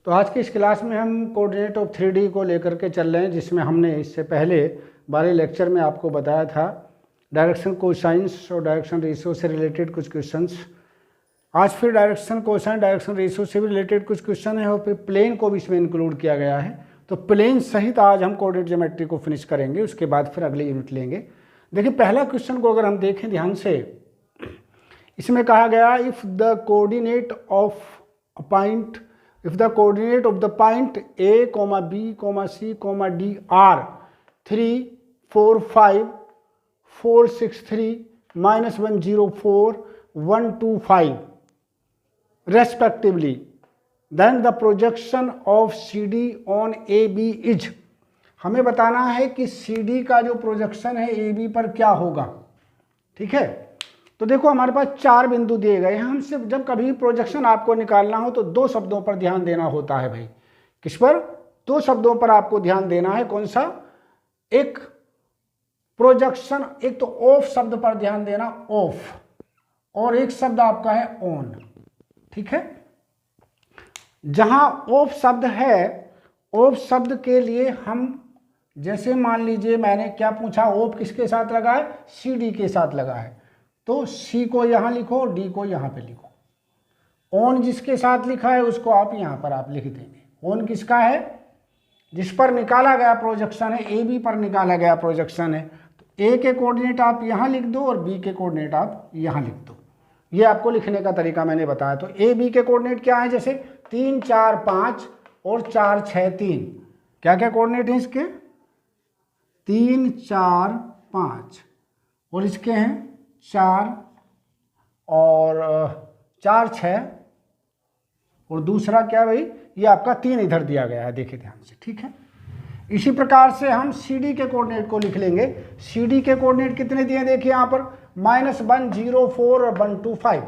तो आज की इस क्लास में हम कोऑर्डिनेट ऑफ 3D को लेकर के चल रहे हैं, जिसमें हमने इससे पहले वाले लेक्चर में आपको बताया था डायरेक्शन कोसाइंस और डायरेक्शन रेशियो से रिलेटेड कुछ क्वेश्चंस। आज फिर डायरेक्शन कोसाइन डायरेक्शन रेशियो से भी रिलेटेड कुछ क्वेश्चन है और फिर प्लेन को भी इसमें इंक्लूड किया गया है। तो प्लेन सहित आज हम कोऑर्डिनेट ज्योमेट्री को फिनिश करेंगे, उसके बाद फिर अगले यूनिट लेंगे। देखिए पहला क्वेश्चन को अगर हम देखें ध्यान से, इसमें कहा गया if the coordinate of a point if the coordinate of the point A, B, C, D are 3, 4, 5, 4, 6, 3, -104, 1, 2, 5 respectively, then the projection of CD on AB is। हमें बताना है कि CD का जो प्रोजेक्शन है AB पर क्या होगा। ठीक है, तो देखो हमारे पास 4 बिंदु दिए गए हैं। हमसे जब कभी प्रोजेक्शन आपको निकालना हो तो 2 शब्दों पर ध्यान देना होता है भाई। किस पर? 2 शब्दों पर आपको ध्यान देना है। कौन सा? एक प्रोजेक्शन, एक तो ऑफ शब्द पर ध्यान देना, ऑफ, और एक शब्द आपका है ऑन। ठीक है, जहां ऑफ शब्द है, ऑफ शब्द के लिए हम जैसे मान लीजिए मैंने क्या पूछा, ऑफ किसके साथ लगा है? CD के साथ लगा है, तो C को यहाँ लिखो, D को यहाँ पे लिखो। ऑन जिसके साथ लिखा है उसको आप यहाँ पर आप लिख देंगे। ऑन किसका है? जिस पर निकाला गया प्रोजेक्शन है, AB पर निकाला गया प्रोजेक्शन है, तो A के कोऑर्डिनेट आप यहाँ लिख दो और B के कोऑर्डिनेट आप यहाँ लिख दो। ये आपको लिखने का तरीका मैंने बताया। तो AB के कोऑर्डिनेट क्या है? जैसे 3, 4, 5 और 4, 6, 3। क्या क्या कोऑर्डिनेट हैं इसके? 3, 4, 5 और इसके हैं 4 और 4, 6 और दूसरा क्या भाई? ये आपका 3 इधर दिया गया है, देखिए ध्यान से। ठीक है, इसी प्रकार से हम CD के कोऑर्डिनेट को लिख लेंगे। CD के कोऑर्डिनेट कितने दिए? देखिए यहाँ पर -104 और 125,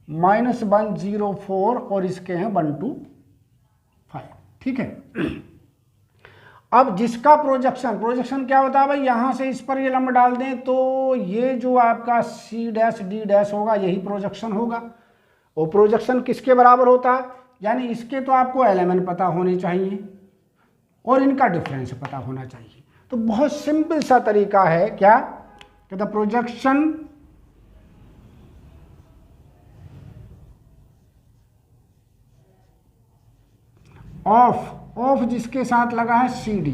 -104 और इसके हैं 125। ठीक है, अब जिसका प्रोजेक्शन क्या होता है भाई? यहां से इस पर ये लंब डाल दें तो ये जो आपका C', D' होगा, यही प्रोजेक्शन होगा। और प्रोजेक्शन किसके बराबर होता है? यानी इसके तो आपको एलिमेंट पता होने चाहिए और इनका डिफरेंस पता होना चाहिए। तो बहुत सिंपल सा तरीका है, क्या कि द प्रोजेक्शन ऑफ जिसके साथ लगा है CD,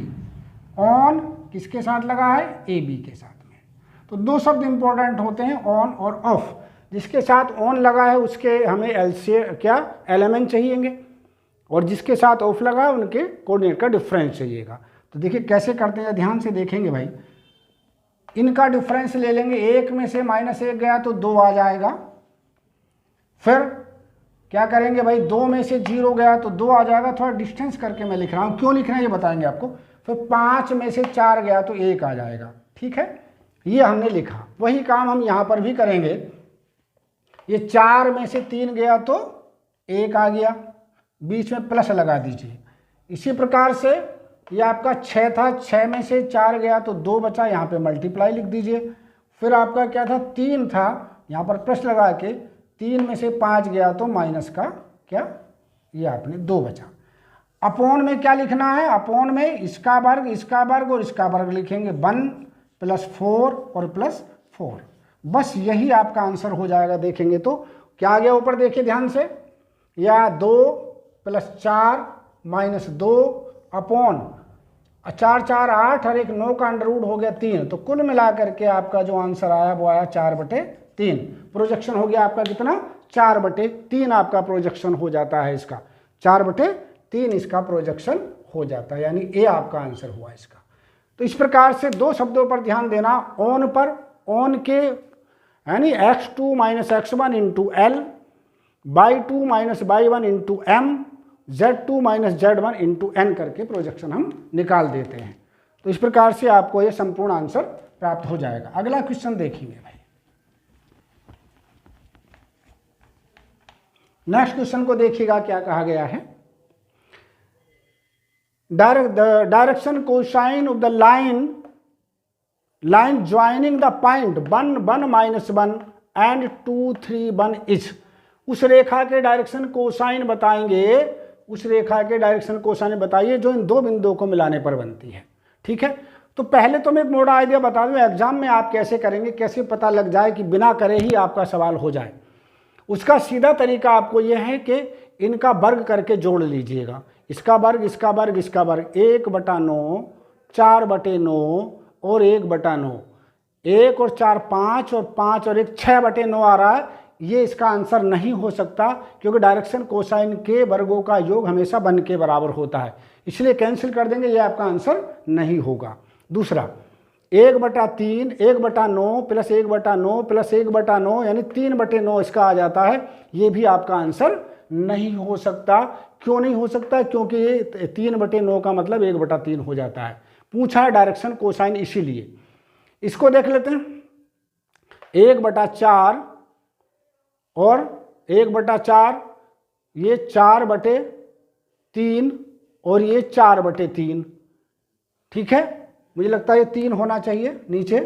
ऑन किसके साथ लगा है? AB के साथ में। तो 2 शब्द इंपॉर्टेंट होते हैं, ऑन और ऑफ। जिसके साथ ऑन लगा है उसके हमें क्या एलिमेंट चाहिएंगे, और जिसके साथ ऑफ लगा है उनके कोऑर्डिनेट का डिफरेंस चाहिएगा। तो देखिए कैसे करते हैं, ध्यान से देखेंगे भाई। इनका डिफरेंस ले लेंगे, 1 में से -1 गया तो 2 आ जाएगा। फिर क्या करेंगे भाई? 2 में से 0 गया तो 2 आ जाएगा। थोड़ा डिस्टेंस करके मैं लिख रहा हूँ, क्यों लिख रहे हैं ये बताएंगे आपको। फिर 5 में से 4 गया तो 1 आ जाएगा। ठीक है, ये हमने लिखा। वही काम हम यहाँ पर भी करेंगे। ये 4 में से 3 गया तो 1 आ गया, बीच में प्लस लगा दीजिए। इसी प्रकार से ये आपका 6 था, 6 में से 4 गया तो 2 बचा, यहाँ पे मल्टीप्लाई लिख दीजिए। फिर आपका क्या था? 3 था, यहाँ पर प्लस लगा के 3 में से 5 गया तो माइनस का क्या, ये आपने 2 बचा। अपोन में क्या लिखना है? अपोन में इसका वर्ग, इसका वर्ग और इसका वर्ग लिखेंगे। 1 + 4 और +4, बस यही आपका आंसर हो जाएगा। देखेंगे तो क्या आ गया ऊपर, देखिए ध्यान से, या 2 + 4 - 2 अपोन 4, 4, 8 और एक 9 का अंडर रूट हो गया 3। तो कुल मिलाकर के आपका जो आंसर आया वो आया 4/3। प्रोजेक्शन हो गया आपका कितना? 4/3 आपका प्रोजेक्शन हो जाता है इसका। 4/3 इसका प्रोजेक्शन हो जाता है, यानी ए आपका आंसर हुआ इसका। तो इस प्रकार से 2 शब्दों पर ध्यान देना, ऑन पर, ऑन के यानी x2 - x1 × L, y2 - y1 × M, z2 - z1 × N करके प्रोजेक्शन हम निकाल देते हैं। तो इस प्रकार से आपको ये संपूर्ण आंसर प्राप्त हो जाएगा। अगला क्वेश्चन देखेंगे भाई। नेक्स्ट क्वेश्चन को देखिएगा क्या कहा गया है। Direction cosine of the line joining the point 1, 1, -1 and 2, 3, 1 is उस रेखा के डायरेक्शन कोसाइन बताएंगे, उस रेखा के डायरेक्शन कोसाइन बताइए जो इन दो बिंदुओं को मिलाने पर बनती है। ठीक है, तो पहले तो मैं एक मोटा आइडिया बता दूं, एग्जाम में आप कैसे करेंगे, कैसे पता लग जाए कि बिना करे ही आपका सवाल हो जाए। उसका सीधा तरीका आपको यह है कि इनका वर्ग करके जोड़ लीजिएगा, इसका वर्ग, इसका वर्ग, इसका वर्ग, 1/9, 4/9 और 1/9, 1 और 4 5 और 5 और 1 6/9 आ रहा है। ये इसका आंसर नहीं हो सकता, क्योंकि डायरेक्शन कोसाइन के वर्गों का योग हमेशा 1 के बराबर होता है, इसलिए कैंसिल कर देंगे, ये आपका आंसर नहीं होगा। दूसरा 1/3, 1/9 प्लस 1/9 प्लस 1/9 यानी 3/9 इसका आ जाता है, ये भी आपका आंसर नहीं हो सकता। क्यों नहीं हो सकता? क्योंकि ये 3/9 का मतलब 1/3 हो जाता है। पूछा है डायरेक्शन कोसाइन, इसीलिए। इसको देख लेते हैं, 1/4 और 1/4, ये 4/3 और ये 4/3। ठीक है, मुझे लगता है ये 3 होना चाहिए, नीचे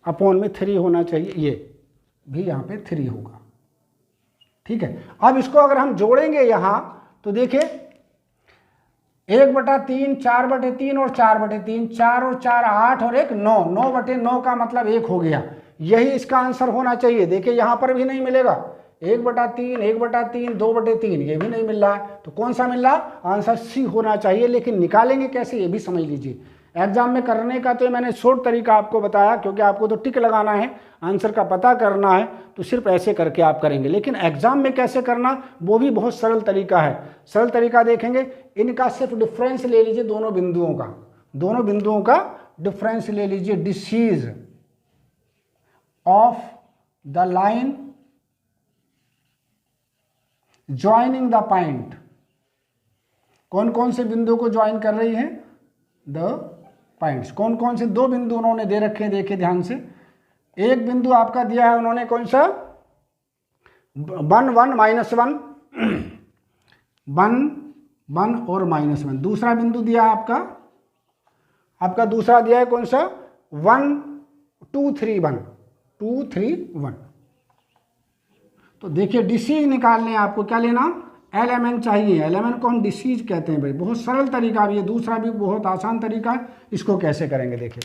अपॉन में 3 होना चाहिए, ये भी यहाँ पे 3 होगा। ठीक है, अब इसको अगर हम जोड़ेंगे यहाँ तो देखिए 1/3, 4/3 और 4/3, 4 और 4 8 और 1 9, 9/9 का मतलब 1 हो गया, यही इसका आंसर होना चाहिए। देखिए यहाँ पर भी नहीं मिलेगा, 1/3, 1/3, 2/3, ये भी नहीं मिल रहा है, तो कौन सा मिल रहा? आंसर सी होना चाहिए। लेकिन निकालेंगे कैसे, ये भी समझ लीजिए। एग्जाम में करने का तो मैंने शॉर्ट तरीका आपको बताया, क्योंकि आपको तो टिक लगाना है, आंसर का पता करना है, तो सिर्फ ऐसे करके आप करेंगे। लेकिन एग्जाम में कैसे करना, वो भी बहुत सरल तरीका है। सरल तरीका देखेंगे, इनका सिर्फ डिफरेंस ले लीजिए, दोनों बिंदुओं का डिफरेंस ले लीजिए। Disease of the line joining the point, कौन कौन से बिंदु को ज्वाइन कर रही है? The points. कौन कौन से? 2 बिंदु उन्होंने दे रखे हैं, देखिए ध्यान से। एक बिंदु आपका दिया है उन्होंने, कौन सा? 1 1 -1, 1 1 और -1। दूसरा बिंदु दिया है आपका दूसरा दिया है कौन सा? 1 2 3 1, 2 3 1। तो देखिए डिसीज निकालने हैं आपको, क्या लेना? LMN चाहिए। LMN को हम डिसीज कहते हैं भाई। बहुत सरल तरीका भी है, दूसरा भी बहुत आसान तरीका है। इसको कैसे करेंगे देखिए,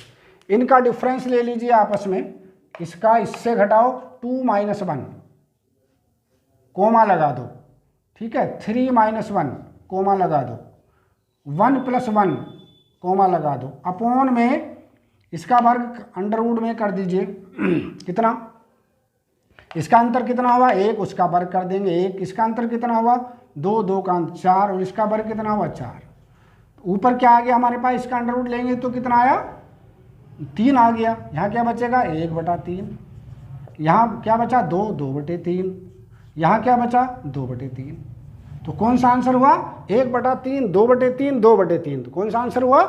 इनका डिफरेंस ले लीजिए आपस में, इसका इससे घटाओ 2 - 1, कोमा लगा दो। ठीक है, 3 - 1, कोमा लगा दो। 1 + 1, कोमा लगा दो। अपॉन में इसका वर्ग अंडरवुड में कर दीजिए। कितना? इसका अंतर कितना हुआ? 1, उसका वर्ग कर देंगे 1। इसका अंतर कितना हुआ? 2, 2 का अंतर 4, और इसका वर्ग कितना हुआ? 4। ऊपर क्या आ गया हमारे पास? इसका अंडरवुड लेंगे तो कितना आया? 3 आ गया। यहाँ क्या बचेगा? 1/3। यहाँ क्या बचा? 2, 2/3। यहाँ क्या बचा? 2/3। तो कौन सा आंसर हुआ? 1/3, 2/3, 2/3। तो कौन सा आंसर हुआ?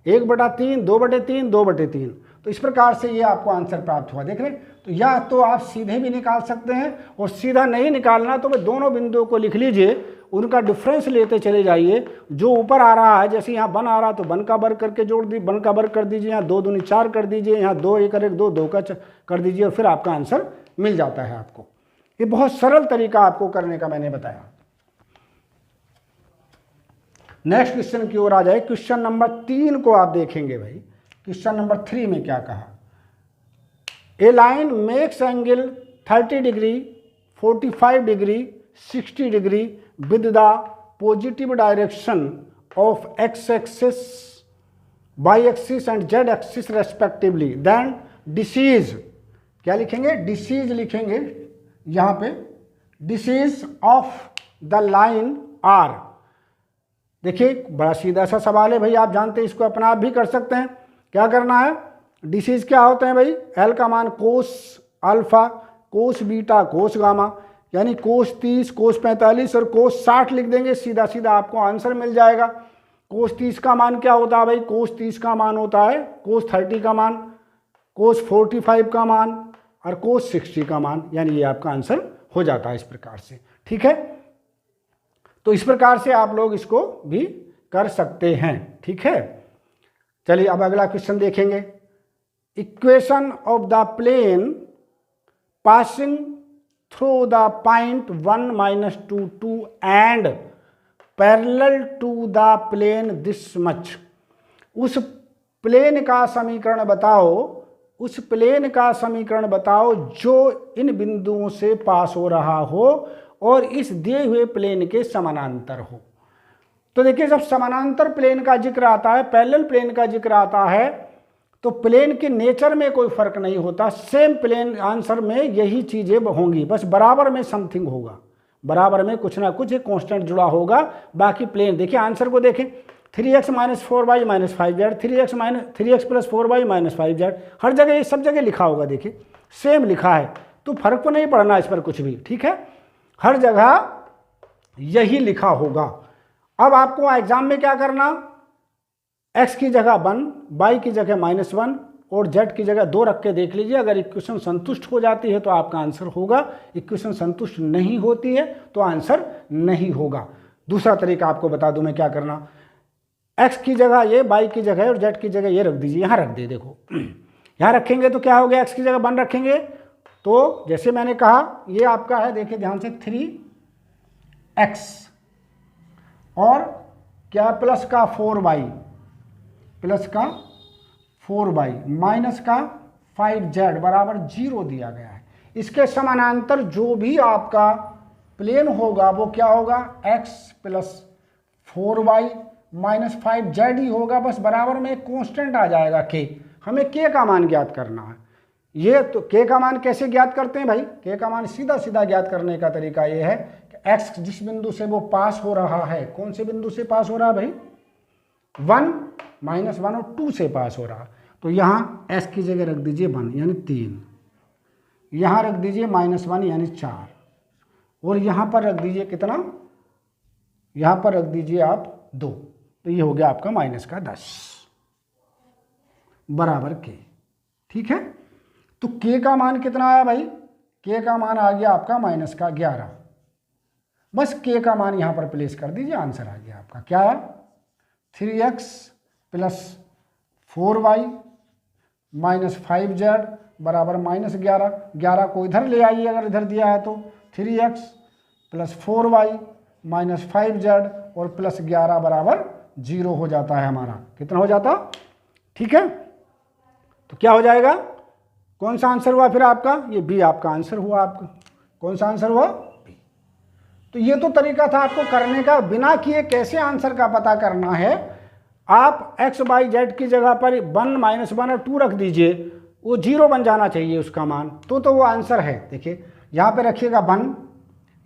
1/3, 2/3, 2/3। तो इस प्रकार से ये आपको आंसर प्राप्त हुआ। देख रहे, तो या तो आप सीधे भी निकाल सकते हैं, और सीधा नहीं निकालना तो वे दोनों बिंदुओं को लिख लीजिए, उनका डिफरेंस लेते चले जाइए। जो ऊपर आ रहा है, जैसे यहाँ 1 आ रहा तो 1 का वर्ग करके जोड़ दी, 1 का वर्ग कर दीजिए। यहाँ 2 दूनी 4 कर दीजिए, यहाँ 2 1 1 2, 2 का कर दीजिए, और फिर आपका आंसर मिल जाता है आपको। ये बहुत सरल तरीका आपको करने का मैंने बताया। नेक्स्ट क्वेश्चन की ओर आ जाए। क्वेश्चन नंबर 3 को आप देखेंगे भाई। क्वेश्चन नंबर 3 में क्या कहा? A line makes angle 30 degree, 45 degree, 60 degree with the positive direction of X axis, Y axis and Z axis respectively. Then DCs, क्या लिखेंगे? डिसीज लिखेंगे यहाँ पे। DCs of the line are. देखिए बड़ा सीधा सा सवाल है भाई, आप जानते हैं, इसको अपना आप भी कर सकते हैं। क्या करना है? डिसीज क्या होते हैं भाई? एल का मान cos alpha, cos beta, cos gamma, यानी कोस 30, कोस 45 और कोस 60 लिख देंगे। सीधा सीधा आपको आंसर मिल जाएगा। कोस 30 का मान क्या होता है भाई? कोस 30 का मान होता है कोस 30 का मान, कोस 45 का मान और कोस 60 का मान, यानी ये आपका आंसर हो जाता है इस प्रकार से। ठीक है, तो इस प्रकार से आप लोग इसको भी कर सकते हैं। ठीक है, चलिए अब अगला क्वेश्चन देखेंगे। Equation of the plane passing through the point 1 minus 2 2 and parallel to the plane this much. उस प्लेन का समीकरण बताओ, उस प्लेन का समीकरण बताओ जो इन बिंदुओं से पास हो रहा हो और इस दिए हुए प्लेन के समानांतर हो। तो देखिए, जब समानांतर प्लेन का जिक्र आता है, पैरेलल प्लेन का जिक्र आता है, तो प्लेन के नेचर में कोई फर्क नहीं होता, सेम प्लेन आंसर में यही चीजें होंगी, बस बराबर में समथिंग होगा, बराबर में कुछ ना कुछ एक कांस्टेंट जुड़ा होगा। बाकी प्लेन देखिए, आंसर को देखें, 3x minus 4y minus 5z, 3x plus 4y minus 5z, हर जगह ये सब जगह लिखा होगा, देखिए सेम लिखा है, तो फर्क को नहीं पड़ना इस पर कुछ भी, ठीक है, हर जगह यही लिखा होगा। अब आपको एग्जाम में क्या करना, x की जगह 1, y की जगह -1 और z की जगह 2 रख के देख लीजिए। अगर इक्वेशन संतुष्ट हो जाती है तो आपका आंसर होगा, इक्वेशन संतुष्ट नहीं होती है तो आंसर नहीं होगा। दूसरा तरीका आपको बता दूं मैं क्या करना, x की जगह ये, y की जगह और z की जगह ये रख दीजिए, यहाँ रख दे, देखो यहाँ रखेंगे तो क्या हो गया, x की जगह 1 रखेंगे तो जैसे मैंने कहा ये आपका है, देखिए ध्यान से 3x और क्या प्लस का 4y, प्लस का 4y माइनस का 5z बराबर 0 दिया गया है। इसके समानांतर जो भी आपका प्लेन होगा वो क्या होगा, x plus 4y minus 5z ही होगा, बस बराबर में एक कांस्टेंट आ जाएगा k। हमें k का मान ज्ञात करना है। ये तो k का मान कैसे ज्ञात करते हैं भाई, k का मान सीधा सीधा ज्ञात करने का तरीका ये है कि x जिस बिंदु से वो पास हो रहा है, कौन से बिंदु से पास हो रहा है भाई, 1 -1 और 2 से पास हो रहा, तो यहाँ s की जगह रख दीजिए 1 यानी 3, यहाँ रख दीजिए -1 यानी 4 और यहाँ पर रख दीजिए कितना, यहाँ पर रख दीजिए आप 2, तो ये हो गया आपका -10 बराबर k, ठीक है। तो k का मान कितना आया भाई, k का मान आ गया आपका -11, बस k का मान यहाँ पर प्लेस कर दीजिए, आंसर आ गया आपका क्या है, 3x plus 4y minus 5z बराबर -11, 11 को इधर ले आइए अगर इधर दिया है तो, 3x plus 4y minus 5z और प्लस 11 बराबर 0 हो जाता है हमारा, कितना हो जाता, ठीक है। तो क्या हो जाएगा, कौन सा आंसर हुआ फिर आपका, ये बी आपका आंसर हुआ, आपका कौन सा आंसर हुआ, बी। तो ये तो तरीका था आपको करने का, बिना किए कैसे आंसर का पता करना है। आप x y z की जगह पर 1 -1 और 2 रख दीजिए, वो 0 बन जाना चाहिए उसका मान, तो वो आंसर है। देखिए यहाँ पे रखिएगा 1,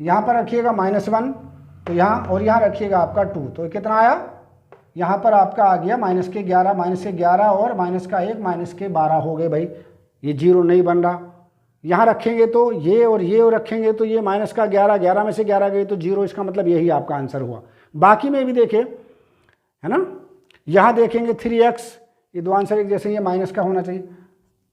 यहाँ पर रखिएगा -1, तो यहाँ और यहाँ रखिएगा आपका 2, तो कितना आया, यहाँ पर आपका आ गया -11 और -1 -12 हो गए भाई, ये 0 नहीं बन रहा। यहाँ रखेंगे तो ये और रखेंगे तो ये -11, 11 में से 11 गए तो 0, इसका मतलब यही आपका आंसर हुआ। बाकी में भी देखें, है ना, यहाँ देखेंगे 3x, ये दो आंसर एक जैसे, ये माइनस का होना चाहिए,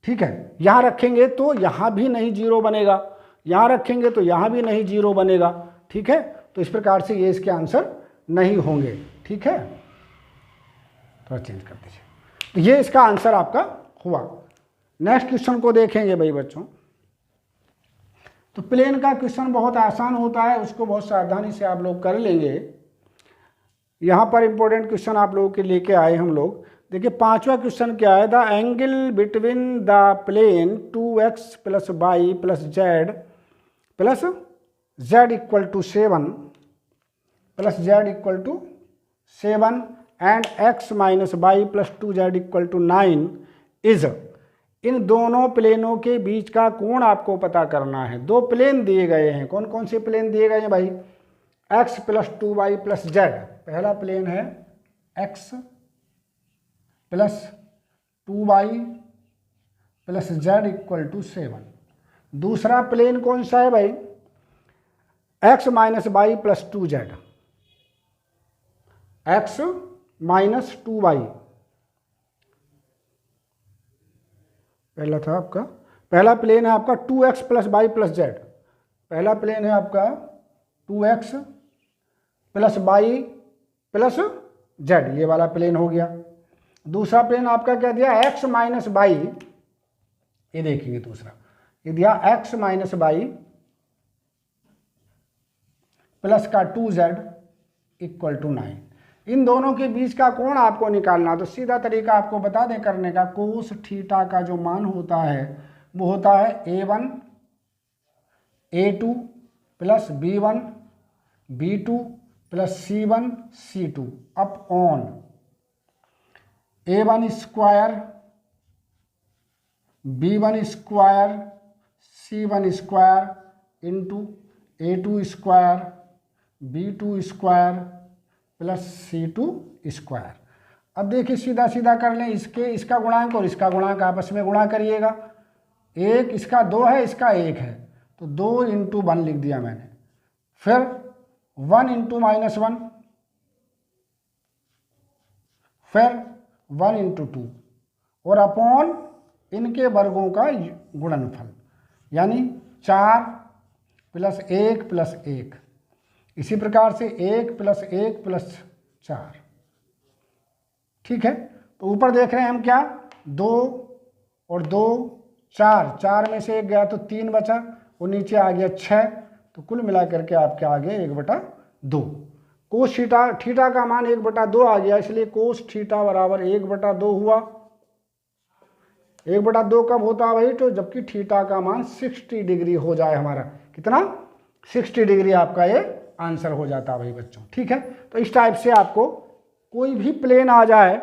ठीक है। यहाँ रखेंगे तो यहाँ भी नहीं 0 बनेगा, यहाँ रखेंगे तो यहाँ भी नहीं 0 बनेगा, ठीक है। तो इस प्रकार से ये इसके आंसर नहीं होंगे, ठीक है। थोड़ा चेंज कर दीजिए, तो ये इसका आंसर आपका हुआ। नेक्स्ट क्वेश्चन को देखेंगे भाई बच्चों। तो प्लेन का क्वेश्चन बहुत आसान होता है, उसको बहुत सावधानी से आप लोग कर लेंगे। यहाँ पर इंपॉर्टेंट क्वेश्चन आप लोगों के लेके आए हम लोग। देखिए 5वां क्वेश्चन क्या है, the angle between the plane 2x plus y plus z plus z equal to 7 plus z equal to 7 and x minus y plus 2z equal to 9 is, इन दोनों प्लेनों के बीच का कोण आपको पता करना है। दो प्लेन दिए गए हैं, कौन कौन से प्लेन दिए गए हैं भाई, x plus 2y plus z, पहला प्लेन है x plus 2y plus z equal to 7। दूसरा प्लेन कौन सा है भाई, x minus y plus 2z, x minus 2y, पहला था आपका, पहला प्लेन है आपका 2x plus y plus z, पहला प्लेन है आपका 2x plus y plus z, ये वाला प्लेन हो गया। दूसरा प्लेन आपका क्या दिया, x माइनस y, ये देखिए दूसरा, ये दिया x माइनस y प्लस का 2z इक्वल टू 9। इन दोनों के बीच का कोण आपको निकालना, तो सीधा तरीका आपको बता दें करने का, कोस थीटा का जो मान होता है वो होता है a1 a2 plus b1 b2 plus c1 c2 up on a1 square b1 square c1 square into a2 square b2 square plus c2 square. अब देखिए सीधा सीधा कर लें, इसका गुणांक और इसका गुणांक आपस में गुणा करिएगा। एक इसका 2 है, इसका 1 है, तो 2 इंटू 1 लिख दिया मैंने। फिर 1 इंटू -1, फिर 1 इंटू 2 और अपॉन इनके वर्गों का गुणनफल, यानी 4 प्लस 1 प्लस 1। इसी प्रकार से 1 प्लस 1 प्लस 4। ठीक है, तो ऊपर देख रहे हैं हम क्या, 2 और 2 4, 4 में से 1 गया तो 3 बचा, और नीचे आ गया 6, तो कुल मिलाकर के आपके आ गया 1/2। कोस थीटा का मान 1/2 आ गया, इसलिए कोस थीटा बराबर 1/2 हुआ। 1/2 कब होता है भाई, तो जबकि थीटा का मान 60 डिग्री हो जाए हमारा, कितना 60 डिग्री आपका ये आंसर हो जाता है भाई बच्चों। ठीक है, तो इस टाइप से आपको कोई भी प्लेन आ जाए,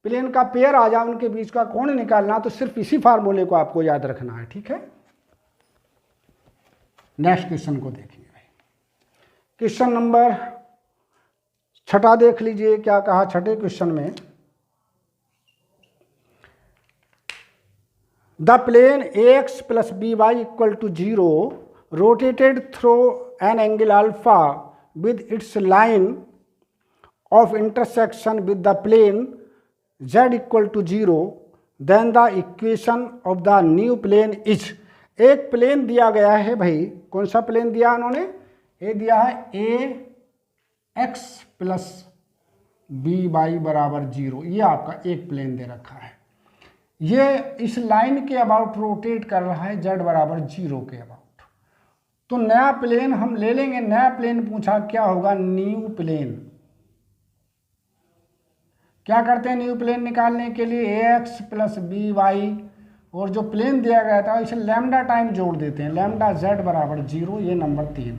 प्लेन का पेयर आ जाए, उनके बीच का कोण निकालना, तो सिर्फ इसी फार्मूले को आपको याद रखना है। ठीक है, नेक्स्ट क्वेश्चन को देखिए भाई। क्वेश्चन नंबर 6 देख लीजिए, क्या कहा 6 क्वेश्चन में, the plane ax plus by equal to 0 rotated through an angle alpha with its line of intersection with the plane z equal to 0, then the equation of the new plane is। एक plane दिया गया है भाई, कौन सा plane दिया उन्होंने, ये दिया है ax प्लस by बराबर 0। ये आपका एक प्लेन दे रखा है, ये इस लाइन के अबाउट रोटेट कर रहा है z बराबर 0 के अबाउट। तो नया प्लेन हम ले लेंगे, नया प्लेन पूछा क्या होगा, न्यू प्लेन। क्या करते हैं न्यू प्लेन निकालने के लिए, ax प्लस by, और जो प्लेन दिया गया था इसे लैम्डा टाइम जोड़ देते हैं, लैम्डा z बराबर 0। ये नंबर 3।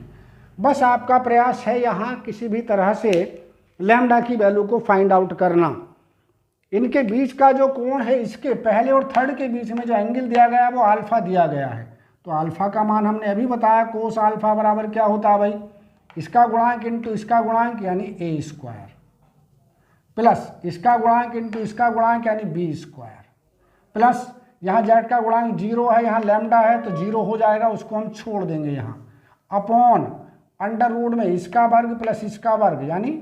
बस आपका प्रयास है यहाँ किसी भी तरह से लैम्डा की वैल्यू को फाइंड आउट करना। इनके बीच का जो कोण है, इसके पहले और थर्ड के बीच में जो एंगल दिया गया है वो अल्फा दिया गया है। तो अल्फा का मान हमने अभी बताया, कोस अल्फा बराबर क्या होता है भाई, इसका गुणांक इंटू इसका गुणांक यानी a स्क्वायर, प्लस इसका गुणांक इंटू इसका गुणांक यानी b स्क्वायर, प्लस यहाँ z का गुणांक 0 है, यहाँ लैम्डा है तो 0 हो जाएगा, उसको हम छोड़ देंगे यहाँ, अपॉन अंडर रूट में इसका वर्ग प्लस इसका वर्ग यानी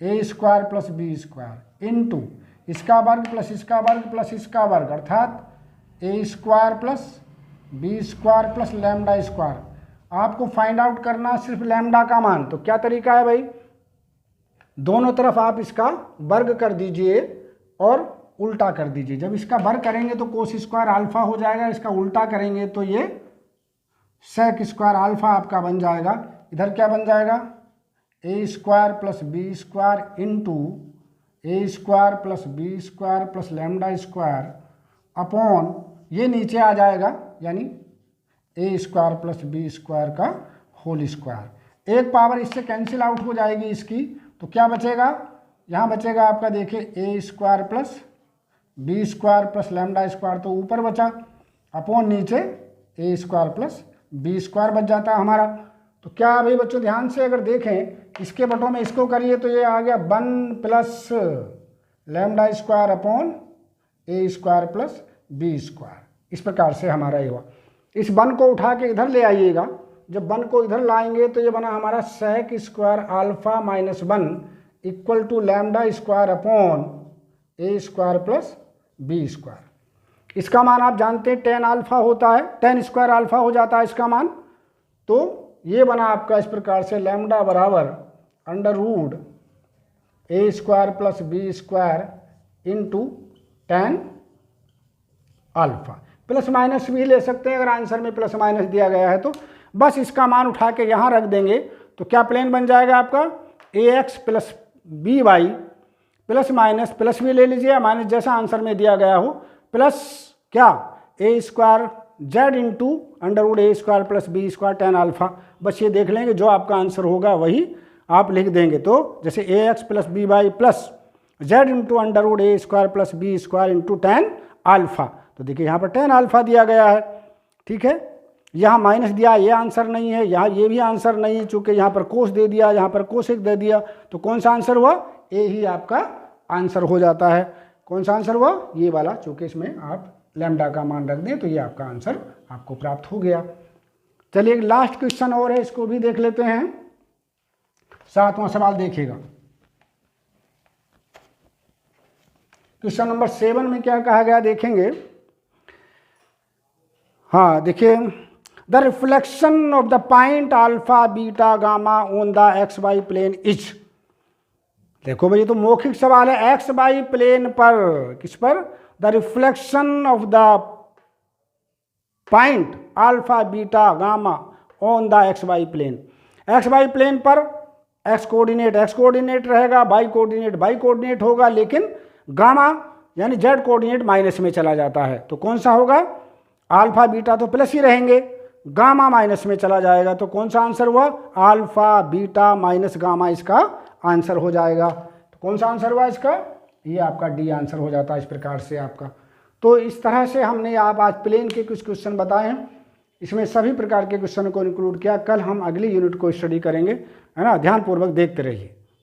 a square plus b square into इसका वर्ग प्लस इसका वर्ग प्लस इसका वर्ग, अर्थात a square plus B square plus lambda square. आपको फाइंड आउट करना सिर्फ लैम्डा का मान। तो क्या तरीका है भाई, दोनों तरफ आप इसका वर्ग कर दीजिए और उल्टा कर दीजिए। जब इसका वर्ग करेंगे तो कोस स्क्वायर अल्फा हो जाएगा, इसका उल्टा करेंगे तो ये सेक स्क्वायर अल्फा आपका बन जाएगा। इधर क्या बन जाएगा, A square plus B square into A square plus B square plus lambda square upon ये नीचे आ जाएगा, यानी ए स्क्वायर प्लस बी स्क्वायर का होल स्क्वायर। एक पावर इससे कैंसिल आउट हो जाएगी इसकी, तो क्या बचेगा, यहाँ बचेगा आपका देखिए A square plus B square plus lambda square, तो ऊपर बचा, अपॉन नीचे A square plus B square बच जाता है हमारा। तो क्या भाई बच्चों ध्यान से अगर देखें इसके बटों में इसको करिए तो ये आ गया 1 plus lambda square upon a square plus B square. इस प्रकार से हमारा ये हुआ। इस 1 को उठा के इधर ले आइएगा, जब 1 को इधर लाएंगे तो ये बना हमारा sec square alpha minus 1 equal to lambda square upon a square plus B square. इसका मान आप जानते हैं टेन अल्फा होता है, टेन स्क्वायर अल्फा हो जाता है इसका मान। तो ये बना आपका इस प्रकार से लैम्डा बराबर under root A square plus B square into tan alpha. Plus minus भी ले सकते हैं अगर आंसर में प्लस माइनस दिया गया है तो। बस इसका मान उठा के यहाँ रख देंगे तो क्या प्लेन बन जाएगा आपका A X plus B Y plus minus, plus भी ले लीजिए या माइनस जैसा आंसर में दिया गया हो, प्लस क्या A square Z into under root A square plus B square tan alpha. बस ये देख लेंगे जो आपका आंसर होगा वही आप लिख देंगे। तो जैसे A X plus B Y plus Z into under root A square plus B square into tan alpha. तो देखिए यहाँ पर टेन अल्फा दिया गया है, ठीक है। यहाँ माइनस दिया, ये आंसर नहीं है, यहाँ ये भी आंसर नहीं है, चूंकि यहाँ पर कोस दे दिया, यहाँ पर कोसेक दे दिया, तो कौन सा आंसर हुआ, ए ही आपका आंसर हो जाता है। कौन सा आंसर हुआ, ये वाला, चूंकि इसमें आप लैम्डा का मान रख दें तो ये आपका आंसर आपको प्राप्त हो गया। चलिए एक लास्ट क्वेश्चन और है, इसको भी देख लेते हैं। 7वां सवाल देखिएगा। क्वेश्चन नंबर 7 में क्या कहा गया देखेंगे। हाँ देखिए, the reflection of the point alpha beta gamma on the x y plane is. देखो भाई ये तो मौखिक सवाल है, एक्स वाई प्लेन पर, किस पर, the reflection of the point alpha beta gamma on the x y plane. X y plane पर एक्स कोऑर्डिनेट रहेगा, वाई कोऑर्डिनेट होगा, लेकिन गामा यानी जेड कोऑर्डिनेट माइनस में चला जाता है। तो कौन सा होगा, अल्फा बीटा तो प्लस ही रहेंगे, गामा माइनस में चला जाएगा। तो कौन सा आंसर हुआ, अल्फा बीटा माइनस गामा इसका आंसर हो जाएगा। तो कौन सा आंसर हुआ इसका, ये आपका डी आंसर हो जाता है इस प्रकार से आपका। तो इस तरह से हमने आप आज प्लेन के कुछ क्वेश्चन बताए हैं, इसमें सभी प्रकार के क्वेश्चन को इंक्लूड किया। कल हम अगली यूनिट को स्टडी करेंगे, है ना। ध्यानपूर्वक देखते रहिए।